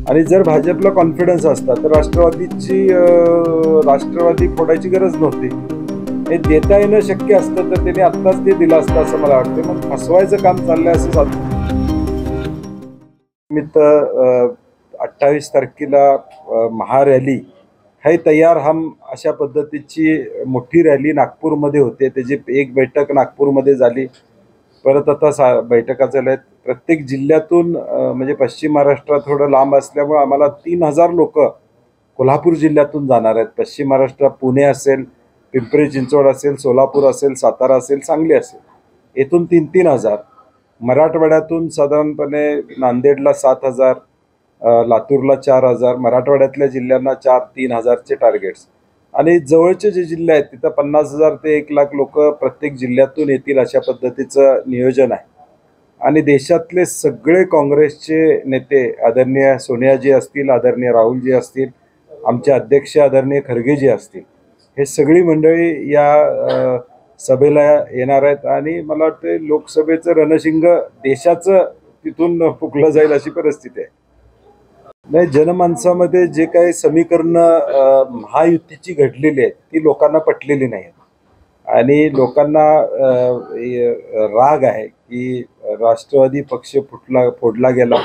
आणि जर भाजपला कॉन्फिडन्स असता तर राष्ट्रवादी फोडायची गरज नव्हती. हे देता येणं शक्य असतं तर त्यांनी आत्ताच ते दिलं असतं असं मला वाटतं. मग फसवायचं काम चाललंय असं निमित्त 28 तारखेला महारॅली है तयार हम अशा पद्धतीची मोठी रॅली नागपूरमध्ये होते. त्याची एक बैठक नागपूरमध्ये झाली. परत आता बैठका झाल्यात प्रत्येक जिल्ह्यातून. म्हणजे पश्चिम महाराष्ट्रात थोडं लांब असल्यामुळे आम्हाला 3000 लोक कोल्हापूर जिल्ह्यातून जाणार आहेत. पश्चिम महाराष्ट्रात पुणे असेल, पिंपरी चिंचवड असेल, सोलापूर असेल, सातारा असेल, सांगली असेल, येथून 3,000. मराठवाड्यातून साधारणपणे नांदेडला 7,000, लातूरला 4,000, मराठवाड्यातल्या जिल्ह्यांना 3,000चे टार्गेट्स. आणि जवळचे जे जिल्हे आहेत तिथं 50,000 ते 1,00,000 लोक प्रत्येक जिल्ह्यातून येतील अशा पद्धतीचं नियोजन आहे. आणि देशातले सगळे काँग्रेसचे नेते, आदरणीय सोनियाजी असतील, आदरणीय राहुलजी असतील, आमचे अध्यक्ष आदरणीय खरगेजी असतील, हे सगळी मंडळी या सभेला येणार आहेत. आणि मला वाटतं लोकसभेचं रणशिंग देशाचं तिथून फुकलं जाईल अशी परिस्थिती आहे. नाही, जनमानसामध्ये जे काही समीकरणं महायुतीची घडलेली आहेत ती लोकांना पटलेली नाहीत. आणि लोकांना राग आहे की राष्ट्रवादी पक्ष फोडला गेला,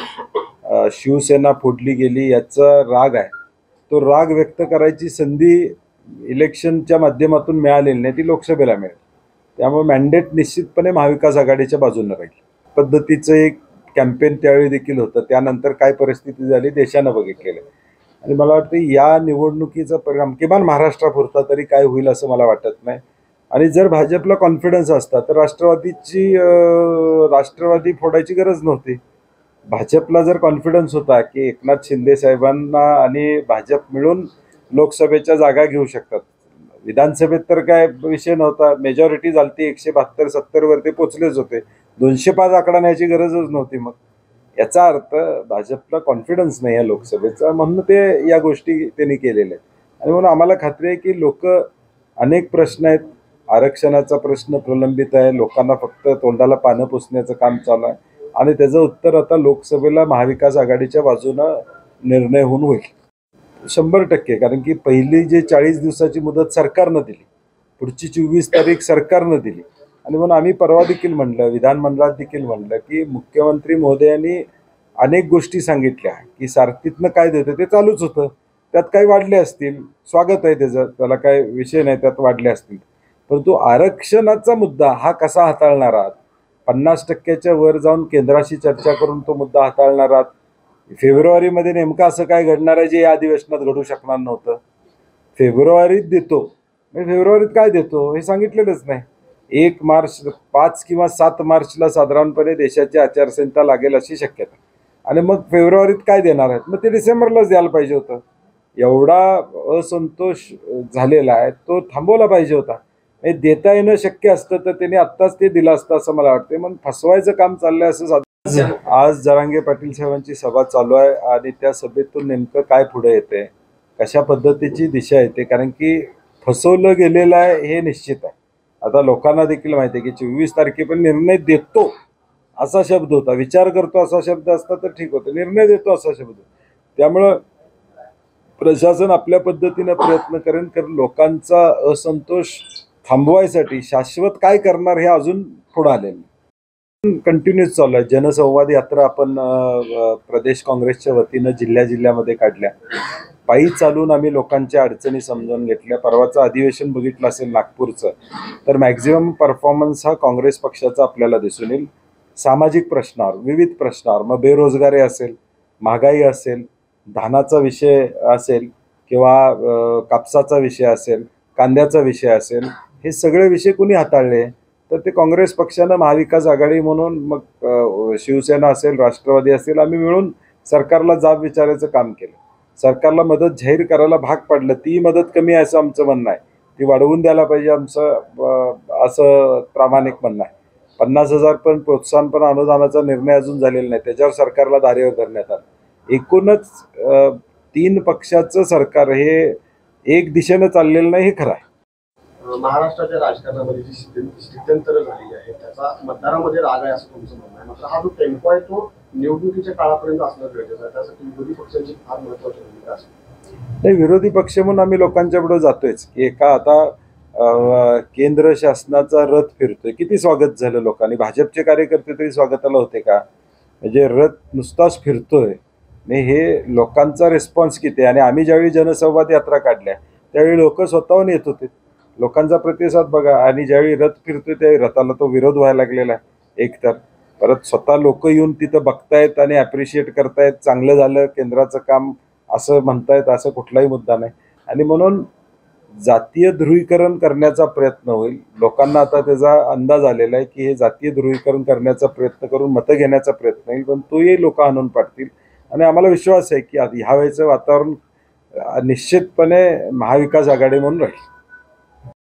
शिवसेना फोडली गेली, याचा राग आहे. तो राग व्यक्त करायची संधी इलेक्शनच्या माध्यमातून मिळालेली नाही, ती लोकसभेला मिळेल. त्यामुळे मॅन्डेट निश्चितपणे महाविकास आघाडीच्या बाजूने राहील. पद्धतीचं एक कॅम्पेन त्यावेळी देखील होतं. त्यानंतर काय परिस्थिती झाली देशानं बघितलेलं. आणि मला वाटतं या निवडणुकीचा परिणाम किमान महाराष्ट्रापुरता तरी काय होईल असं मला वाटत नाही. आणि जर भाजपला कॉन्फिडन्स असता तर राष्ट्रवादी फोडायची गरज नव्हती. भाजपला जर कॉन्फिडन्स होता की एकनाथ शिंदे साहेबांना आणि भाजप मिळून लोकसभेच्या जागा घेऊ शकतात, विधानसभेत तर काय विषय नव्हता, मेजॉरिटी झालती, 172-70 वरती पोचलेच होते, 205 आकडा न्यायची गरजच नव्हती. मग याचा अर्थ भाजपला कॉन्फिडन्स नाही आहे लोकसभेचा, म्हणून ते या गोष्टी त्यांनी केलेल्या आहेत. आणि म्हणून आम्हाला खात्री आहे की अनेक प्रश्न आहेत. आरक्षणाचा प्रश्न प्रलंबित आहे, लोकांना फक्त तोंडाला पानं पुसण्याचं काम चालू आहे. आणि त्याचं उत्तर आता लोकसभेला महाविकास आघाडीच्या बाजूनं निर्णय होऊन होईल 100%. कारण की पहिली जे 40 दिवसाची मुदत सरकारनं दिली, पुढची 24 तारीख सरकारनं दिली. आणि म्हणून आम्ही परवा देखील म्हणलं, विधानमंडळात देखील म्हणलं की मुख्यमंत्री महोदयांनी अनेक गोष्टी सांगितल्या की सारथीतनं काय देतं ते चालूच होतं, त्यात काही वाढले असतील, स्वागत आहे त्याचं, त्याला काय विषय नाही, त्यात वाढले असतील. परंतु आरक्षणाचा मुद्दा हा कसा हाताळणार आहात? 50%च्या वर जाऊन केंद्राशी चर्चा करून तो मुद्दा हाताळणार आहात? फेब्रुवारीमध्ये नेमकं असं काय घडणार आहे जे या अधिवेशनात घडू शकणार नव्हतं? फेब्रुवारीत देतो, फेब्रुवारीत काय देतो हे सांगितलेलंच नाही. 1 मार्च, 5 किंवा 7 मार्चला साधारणपणे देशाची आचारसंहिता लागेल अशी शक्यता. आणि मग फेब्रुवारीत काय देणार आहेत? मग ते डिसेंबरलाच द्यायला पाहिजे होतं. एवढा असंतोष झालेला आहे, तो थांबवला पाहिजे होता. हे देता येणं शक्य असतं तर त्यांनी आत्ताच ते दिलं असतं असं मला वाटतं. मग फसवायचं काम चाललंय असं. आज जरांगे पाटील साहेबांची सभा चालू आहे आणि त्या सभेतून नेमकं काय पुढे येते, कशा पद्धतीची दिशा येते, कारण की फसवलं गेलेलं आहे हे निश्चित आहे. आता लोकांना देखील माहिती आहे की 24 तारखेपर्यंत निर्णय देतो असा शब्द होता, विचार करतो असा शब्द असता तर ठीक होतं, निर्णय देतो असा शब्द. त्यामुळं प्रशासन आपल्या पद्धतीने प्रयत्न करेन, कारण लोकांचा असंतोष थांबवायसाठी शाश्वत काय करणार हे अजून पुढे आलेलं कंटिन्यूच चालू आहे. जनसंवाद यात्रा आपण प्रदेश काँग्रेसच्या वतीनं जिल्ह्यामध्ये काढल्या. पायी चालून आम्ही लोकांच्या अडचणी समजून घेतल्या. परवाचं अधिवेशन बघितलं असेल नागपूरचं, तर मॅक्झिमम परफॉर्मन्स हा काँग्रेस पक्षाचा आपल्याला दिसून येईल. सामाजिक प्रश्नावर, विविध प्रश्नावर, मग बेरोजगारी असेल, महागाई असेल, धानाचा विषय असेल किंवा कापसाचा विषय असेल, कांद्याचा विषय असेल, हे सगळे विषय कुणी हाताळले तर ते काँग्रेस पक्षानं महाविकास आघाडी म्हणून, मग शिवसेना असेल, राष्ट्रवादी असेल, आम्ही मिळून सरकारला जाब विचारायचं काम केलं. सरकारला मदत जाहीर करायला भाग पडलं. ती मदत कमी आहे असं आमचं म्हणणं आहे, ती वाढवून द्यायला पाहिजे आमचं असं प्रामाणिक म्हणणं आहे. 50,000 पण प्रोत्साहन पण अनुदानाचा निर्णय अजून झालेला नाही, त्याच्यावर सरकारला धारेवर धरण्यात आलं. एकूणच 3 पक्षाचं सरकार हे एक दिशेनं चाललेलं नाही हे खरं आहे. महाराष्ट्राच्या राजकारणामध्ये जी स्थित्यंतर झालेली आहे त्याचा मतदारामध्ये राग आहे असं तुमचं म्हणणं आहे. मात्र हा जो टेम्पो आहे तो निवडणुकीच्या काळापर्यंत असणं गरजेचं आहे. त्यासाठी विरोधी पक्षांची फार महत्वाची भूमिका असते. नाही, विरोधी पक्ष म्हणून आम्ही लोकांच्या पुढे जातोयच की एका आता केंद्र शासनाचा रथ फिरतोय, किती स्वागत झालं लोकांनी. भाजपचे कार्यकर्ते तरी स्वागताला होते का? म्हणजे रथ नुसताच फिरतोय आणि हे लोकांचा रिस्पॉन्स किती आहे. आणि आम्ही ज्यावेळी जनसंवाद यात्रा काढल्या त्यावेळी लोक स्वतःहून येत होते, लोकांचा प्रतिसाद बघा. आणि ज्यावेळी रथ फिरतोय त्यावेळी रथाला तो विरोध व्हायला लागलेला आहे एकतर. परत स्वतः लोक येऊन तिथं बघतायत आणि ॲप्रिशिएट करतायत, चांगलं झालं केंद्राचं काम असं म्हणतायत. असं कुठलाही मुद्दा नाही. आणि म्हणून जातीय ध्रुवीकरण करण्याचा प्रयत्न होईल. लोकांना आता त्याचा अंदाज आलेला आहे की हे जातीय ध्रुवीकरण करण्याचा प्रयत्न करून मतं घेण्याचा प्रयत्न होईल, पण तोही लोक आणून पाडतील. आणि आम्हाला विश्वास आहे की ह्या वेळेचं वातावरण निश्चितपणे महाविकास आघाडी म्हणून राहील.